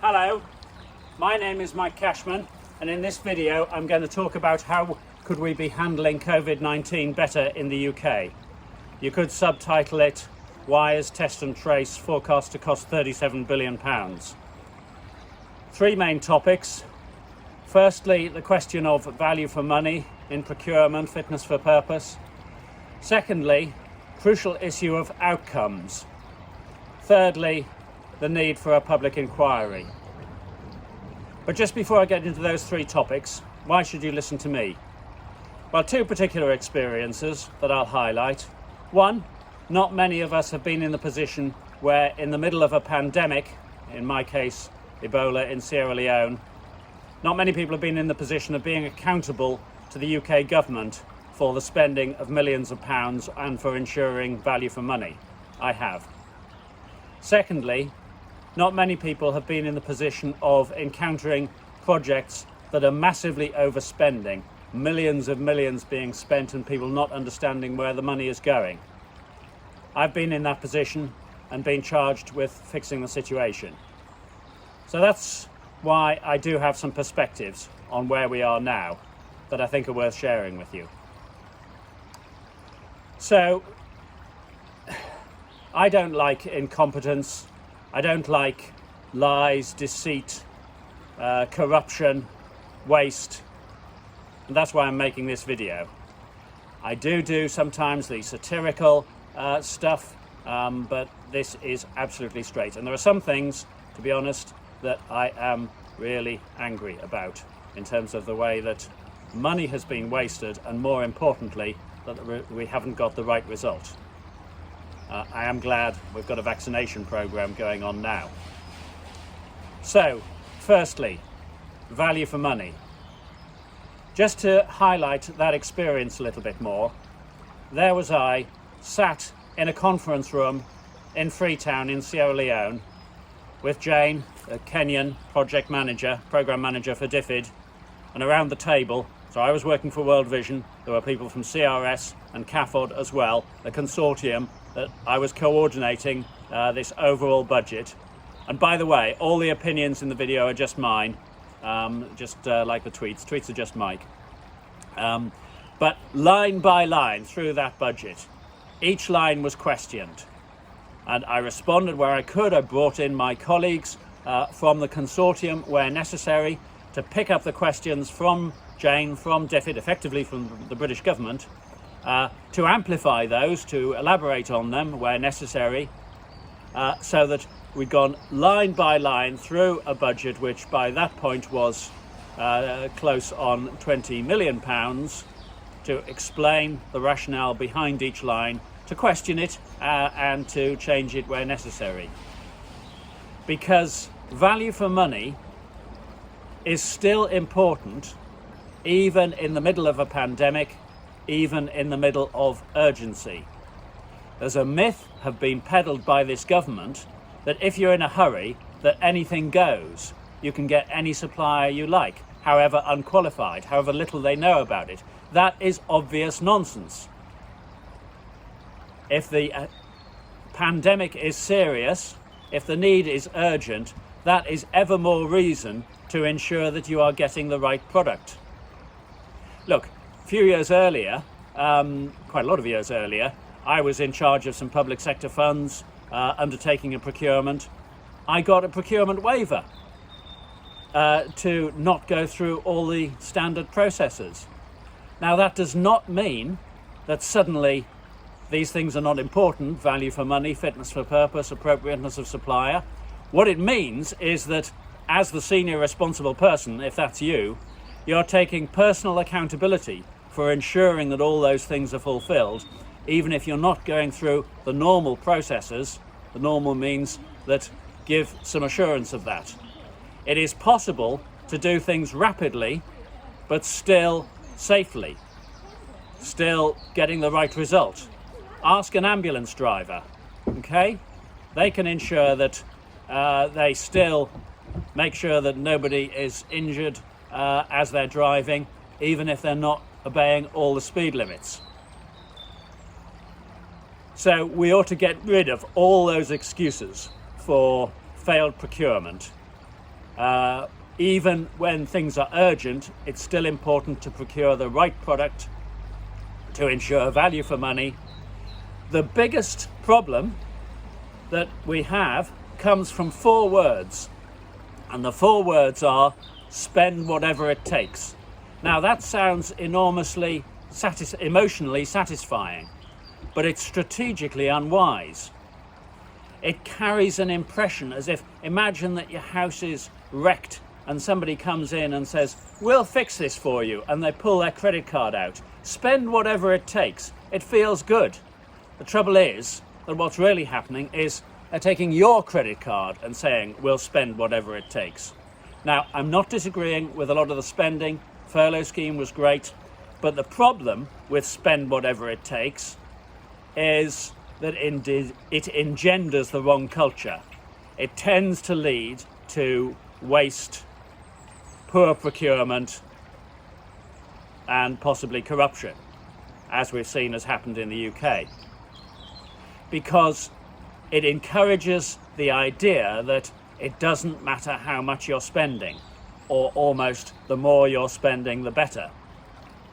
Hello, my name is Mike Cashman, and in this video I'm going to talk about how could we be handling COVID-19 better in the UK. You could subtitle it, Why is Test and Trace forecast to cost £37 billion? Three main topics. Firstly, the question of value for money in procurement, fitness for purpose. Secondly, crucial issue of outcomes. Thirdly, the need for a public inquiry. But just before I get into those three topics, why should you listen to me? Well, two particular experiences that I'll highlight. One, not many of us have been in the position where in the middle of a pandemic, in my case, Ebola in Sierra Leone, not many people have been in the position of being accountable to the UK government for the spending of millions of pounds and for ensuring value for money. I have. Secondly, not many people have been in the position of encountering projects that are massively overspending, millions of millions being spent and people not understanding where the money is going. I've been in that position and been charged with fixing the situation. So that's why I do have some perspectives on where we are now that I think are worth sharing with you. So, I don't like incompetence. I don't like lies, deceit, corruption, waste, and that's why I'm making this video. I do sometimes the satirical stuff, but this is absolutely straight. And there are some things, to be honest, that I am really angry about in terms of the way that money has been wasted, and more importantly, that we haven't got the right result. I am glad we've got a vaccination programme going on now. So, firstly, value for money. Just to highlight that experience a little bit more, there was I, sat in a conference room in Freetown in Sierra Leone with Jane, a Kenyan project manager, programme manager for DFID, and around the table, so I was working for World Vision, there were people from CRS and CAFOD as well, a consortium that I was coordinating this overall budget. And by the way, all the opinions in the video are just mine, just like the tweets. Tweets are just Mike. But line by line through that budget, each line was questioned. And I responded where I could. I brought in my colleagues from the consortium where necessary to pick up the questions from Jane, from DFID, effectively from the British government, to amplify those, to elaborate on them where necessary, so that we'd gone line by line through a budget which by that point was close on £20 million, to explain the rationale behind each line, to question it and to change it where necessary. Because value for money is still important even in the middle of a pandemic, even in the middle of urgency. There's a myth have been peddled by this government that if you're in a hurry, that anything goes. You can get any supplier you like, however unqualified, however little they know about it. That is obvious nonsense. If the pandemic is serious, if the need is urgent, that is ever more reason to ensure that you are getting the right product. Look, a few years earlier, quite a lot of years earlier, I was in charge of some public sector funds, undertaking a procurement. I got a procurement waiver to not go through all the standard processes. Now that does not mean that suddenly these things are not important, value for money, fitness for purpose, appropriateness of supplier. What it means is that as the senior responsible person, if that's you, you're taking personal accountability for ensuring that all those things are fulfilled, even if you're not going through the normal processes. The normal means that give some assurance of that. It is possible to do things rapidly, but still safely, still getting the right result. Ask an ambulance driver, okay? They can ensure that they still make sure that nobody is injured as they're driving, even if they're not obeying all the speed limits. So we ought to get rid of all those excuses for failed procurement Even when things are urgent, it's still important to procure the right product to ensure value for money. The biggest problem that we have comes from 4 words, and the 4 words are spend whatever it takes. Now that sounds enormously emotionally satisfying, but it's strategically unwise. It carries an impression as if, imagine that your house is wrecked and somebody comes in and says, we'll fix this for you, and they pull their credit card out. Spend whatever it takes. It feels good. The trouble is that what's really happening is they're taking your credit card and saying, we'll spend whatever it takes. Now, I'm not disagreeing with a lot of the spending. Furlough scheme was great. But the problem with spend whatever it takes is that it engenders the wrong culture. It tends to lead to waste, poor procurement, and possibly corruption, as we've seen has happened in the UK. Because it encourages the idea that it doesn't matter how much you're spending, or almost the more you're spending, the better.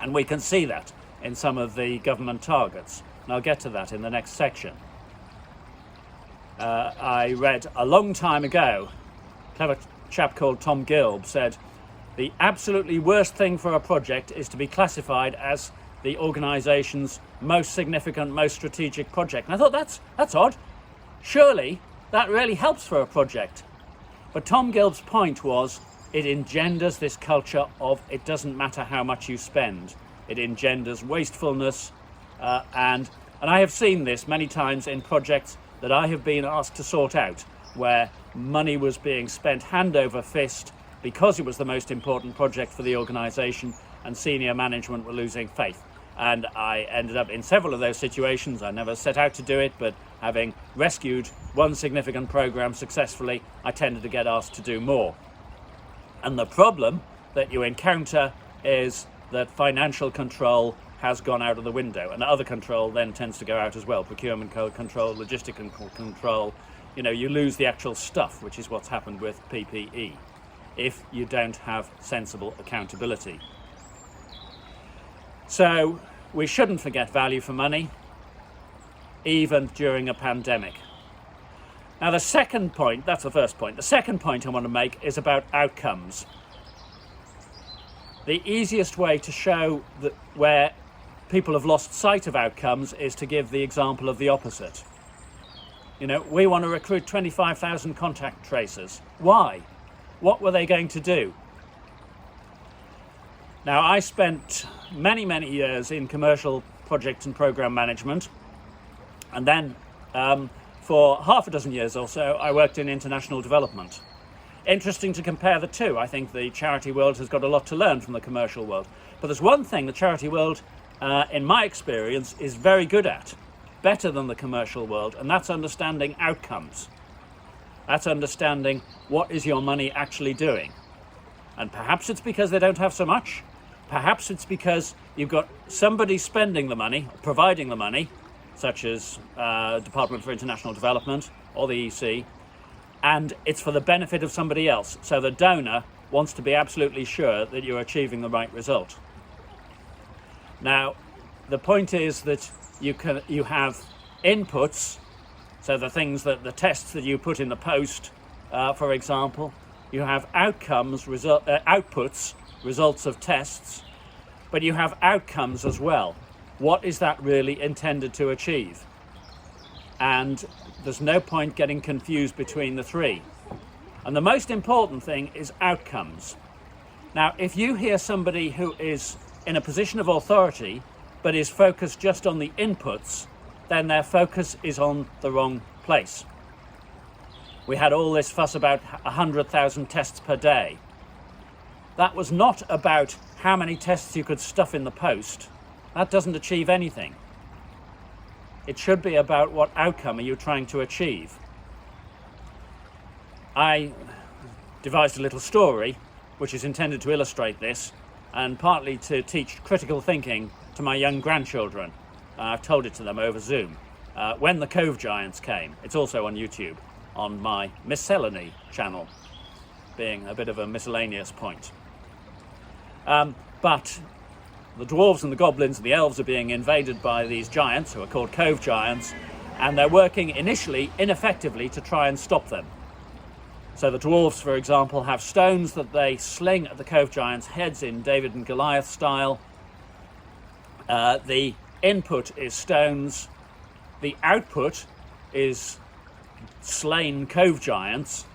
And we can see that in some of the government targets. And I'll get to that in the next section. I read a long time ago, a clever chap called Tom Gilb said, the absolutely worst thing for a project is to be classified as the organisation's most significant, most strategic project. And I thought, that's odd. Surely that really helps for a project. But Tom Gilb's point was, it engenders this culture of it doesn't matter how much you spend. It engenders wastefulness, and I have seen this many times in projects that I have been asked to sort out, where money was being spent hand over fist because it was the most important project for the organisation, and senior management were losing faith. And I ended up in several of those situations. I never set out to do it, but having rescued one significant programme successfully, I tended to get asked to do more. And the problem that you encounter is that financial control has gone out of the window, and other control then tends to go out as well. Procurement control, logistical control. You know, you lose the actual stuff, which is what's happened with PPE, if you don't have sensible accountability. So we shouldn't forget value for money, even during a pandemic. Now the second point, that's the first point. The second point I want to make is about outcomes. The easiest way to show that where people have lost sight of outcomes is to give the example of the opposite. You know, we want to recruit 25,000 contact tracers. Why? What were they going to do? Now, I spent many, many years in commercial project and program management, and then for half a dozen years or so, I worked in international development. Interesting to compare the two. I think the charity world has got a lot to learn from the commercial world. But there's one thing the charity world, in my experience, is very good at, better than the commercial world, and that's understanding outcomes. That's understanding what is your money actually doing. And perhaps it's because they don't have so much. Perhaps it's because you've got somebody spending the money, providing the money, such as Department for International Development or the EC, and it's for the benefit of somebody else. So the donor wants to be absolutely sure that you're achieving the right result. Now, the point is that you have inputs, so the things that the tests that you put in the post, for example. You have outcomes, outputs, results of tests, but you have outcomes as well. What is that really intended to achieve? And there's no point getting confused between the three. And the most important thing is outcomes. Now, if you hear somebody who is in a position of authority but is focused just on the inputs, then their focus is on the wrong place. We had all this fuss about 100,000 tests per day. That was not about how many tests you could stuff in the post. That doesn't achieve anything. It should be about what outcome are you trying to achieve. I devised a little story which is intended to illustrate this, and partly to teach critical thinking to my young grandchildren. I've told it to them over Zoom. When the Cove Giants came, it's also on YouTube, on my Miscellany channel. being a bit of a miscellaneous point. But the dwarves and the goblins and the elves are being invaded by these giants, who are called cove giants, and they're working initially ineffectively to try and stop them. So the dwarves, for example, have stones that they sling at the cove giants' heads in David and Goliath style. The input is stones. The output is slain cove giants.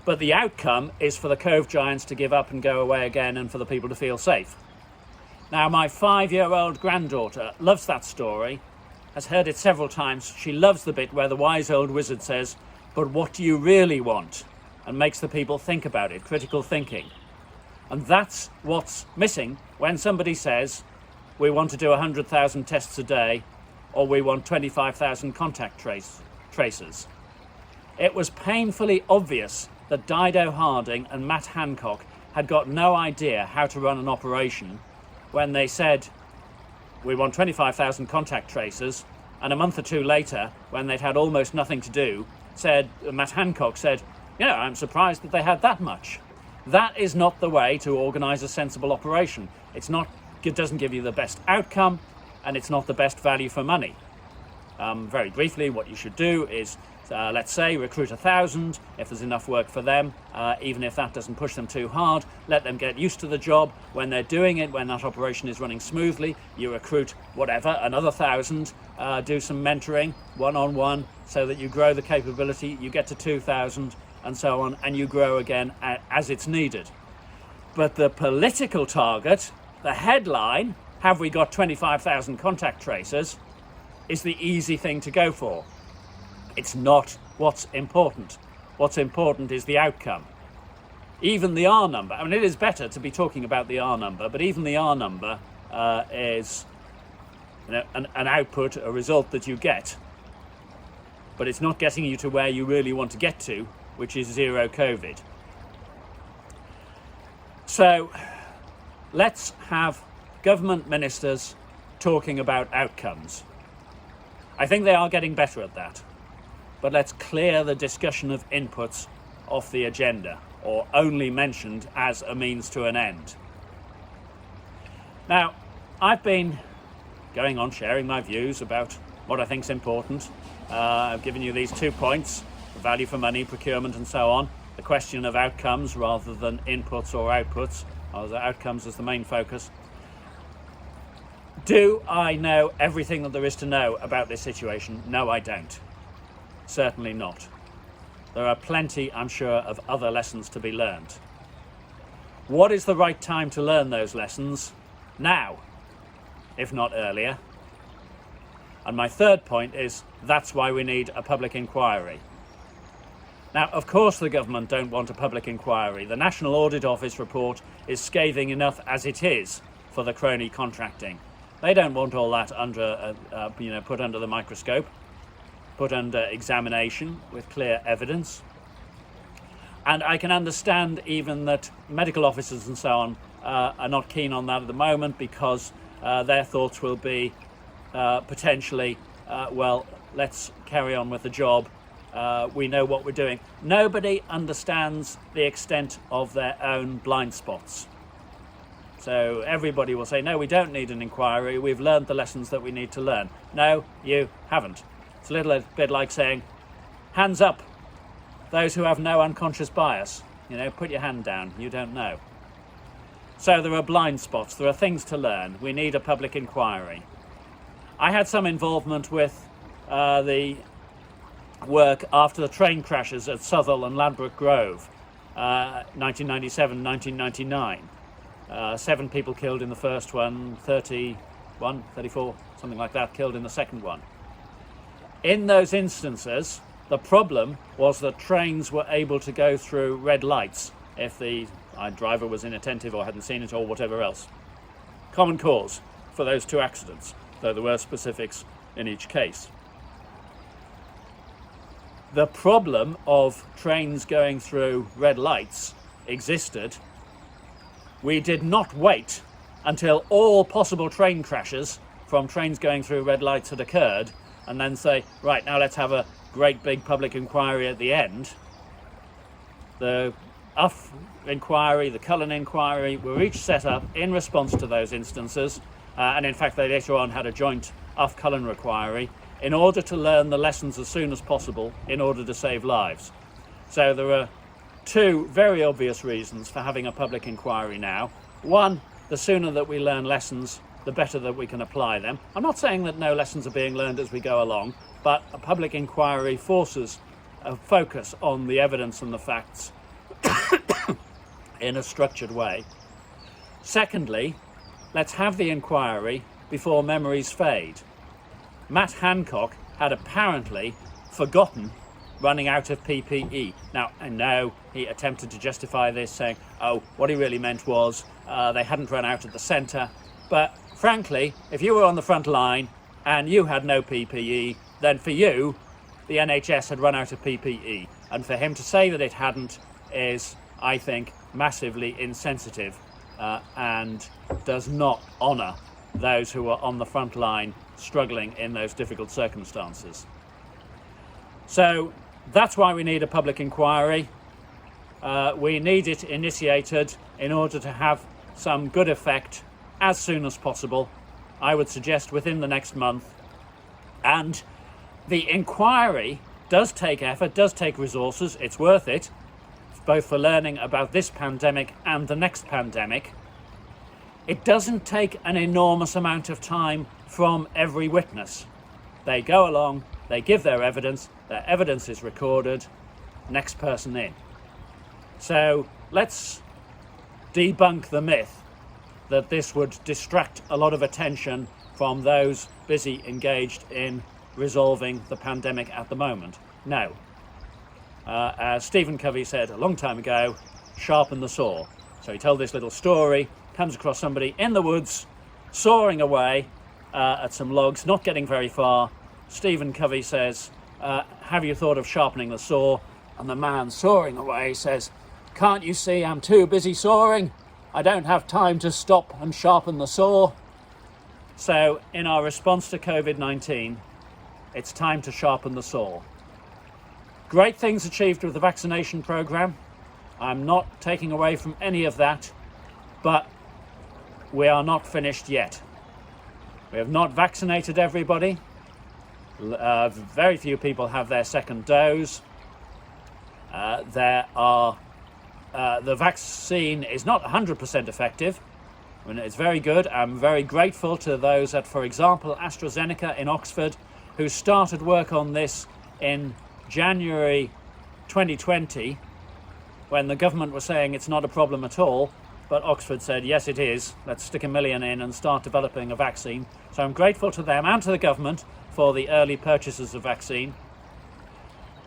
But the outcome is for the cove giants to give up and go away again, and for the people to feel safe. Now, my 5-year-old granddaughter loves that story, has heard it several times. She loves the bit where the wise old wizard says, "But what do you really want?" and makes the people think about it, critical thinking. And that's what's missing when somebody says, we want to do 100,000 tests a day, or we want 25,000 contact tracers. It was painfully obvious that Dido Harding and Matt Hancock had got no idea how to run an operation when they said, we want 25,000 contact tracers, and a month or two later, when they'd had almost nothing to do, Matt Hancock said, I'm surprised that they had that much. That is not the way to organise a sensible operation. It doesn't give you the best outcome, and it's not the best value for money. Very briefly, what you should do is, let's say, recruit 1,000, if there's enough work for them, even if that doesn't push them too hard, let them get used to the job. When they're doing it, when that operation is running smoothly, you recruit another 1,000, do some mentoring, one-on-one, so that you grow the capability, you get to 2,000, and so on, and you grow again as it's needed. But the political target, the headline, have we got 25,000 contact tracers, is the easy thing to go for. It's not what's important. What's important is the outcome. Even the R number, it is better to be talking about the R number, but even the R number is an output, a result that you get. But it's not getting you to where you really want to get to, which is zero COVID. So let's have government ministers talking about outcomes. I think they are getting better at that. But let's clear the discussion of inputs off the agenda, or only mentioned as a means to an end. Now, I've been going on sharing my views about what I think is important. I've given you these 2 points, value for money, procurement, and so on. The question of outcomes rather than inputs or outputs, or the outcomes as the main focus. Do I know everything that there is to know about this situation? No, I don't. Certainly not. There are plenty, I'm sure, of other lessons to be learned. What is the right time to learn those lessons? Now, if not earlier. And my 3rd point is, that's why we need a public inquiry. Now, of course the government don't want a public inquiry. The National Audit Office report is scathing enough as it is for the crony contracting. They don't want all that put under the microscope, put under examination with clear evidence. And I can understand even that medical officers and so on are not keen on that at the moment, because their thoughts will be potentially, let's carry on with the job. We know what we're doing. Nobody understands the extent of their own blind spots. So everybody will say, no, we don't need an inquiry. We've learned the lessons that we need to learn. No, you haven't. It's a little bit like saying, hands up, those who have no unconscious bias. Put your hand down. You don't know. So there are blind spots. There are things to learn. We need a public inquiry. I had some involvement with the work after the train crashes at Southall and Ladbroke Grove, 1997, 1999. 7 people killed in the first one, 31, 34, something like that, killed in the second one. In those instances, the problem was that trains were able to go through red lights if the driver was inattentive or hadn't seen it or whatever else. Common cause for those 2 accidents, though there were specifics in each case. The problem of trains going through red lights existed. We did not wait until all possible train crashes from trains going through red lights had occurred and then say, right, now let's have a great big public inquiry at the end. The UF inquiry, the Cullen inquiry, were each set up in response to those instances, and in fact they later on had a joint UF Cullen inquiry in order to learn the lessons as soon as possible in order to save lives. So there are two very obvious reasons for having a public inquiry now. One, the sooner that we learn lessons, the better that we can apply them. I'm not saying that no lessons are being learned as we go along, but a public inquiry forces a focus on the evidence and the facts in a structured way. Secondly, let's have the inquiry before memories fade. Matt Hancock had apparently forgotten running out of PPE. Now, I know he attempted to justify this, saying, oh, what he really meant was they hadn't run out at the centre. But frankly, if you were on the front line and you had no PPE, then for you, the NHS had run out of PPE. And for him to say that it hadn't is, I think, massively insensitive and does not honour those who are on the front line struggling in those difficult circumstances. So that's why we need a public inquiry. We need it initiated in order to have some good effect as soon as possible. I would suggest within the next month. And the inquiry does take effort, does take resources. It's worth it, both for learning about this pandemic and the next pandemic. It doesn't take an enormous amount of time from every witness. They go along, they give their evidence is recorded, next person in. So let's debunk the myth that this would distract a lot of attention from those busy engaged in resolving the pandemic at the moment. No. As Stephen Covey said a long time ago, sharpen the saw. So he told this little story, comes across somebody in the woods, sawing away at some logs, not getting very far. Stephen Covey says, have you thought of sharpening the saw? And the man sawing away says, can't you see I'm too busy sawing? I don't have time to stop and sharpen the saw. So in our response to COVID-19, it's time to sharpen the saw. Great things achieved with the vaccination programme. I'm not taking away from any of that, but we are not finished yet. We have not vaccinated everybody. Very few people have their second dose. The vaccine is not 100% effective. I mean, it's very good. I'm very grateful to those at, for example, AstraZeneca in Oxford, who started work on this in January 2020, when the government was saying it's not a problem at all. But Oxford said, yes, it is. Let's stick $1 million in and start developing a vaccine. So I'm grateful to them and to the government for the early purchases of vaccine.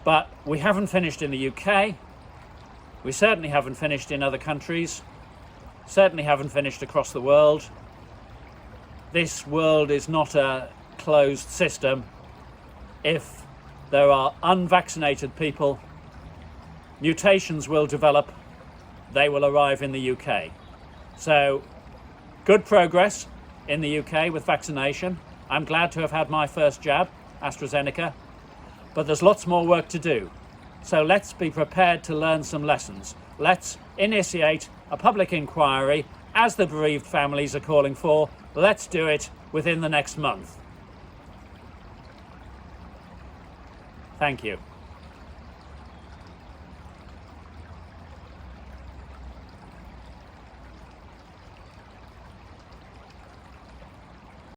But we haven't finished in the UK. We certainly haven't finished in other countries. Certainly haven't finished across the world. This world is not a closed system. If there are unvaccinated people, mutations will develop. They will arrive in the UK. So, good progress in the UK with vaccination. I'm glad to have had my first jab, AstraZeneca, but there's lots more work to do. So let's be prepared to learn some lessons. Let's initiate a public inquiry, as the bereaved families are calling for. Let's do it within the next month. Thank you.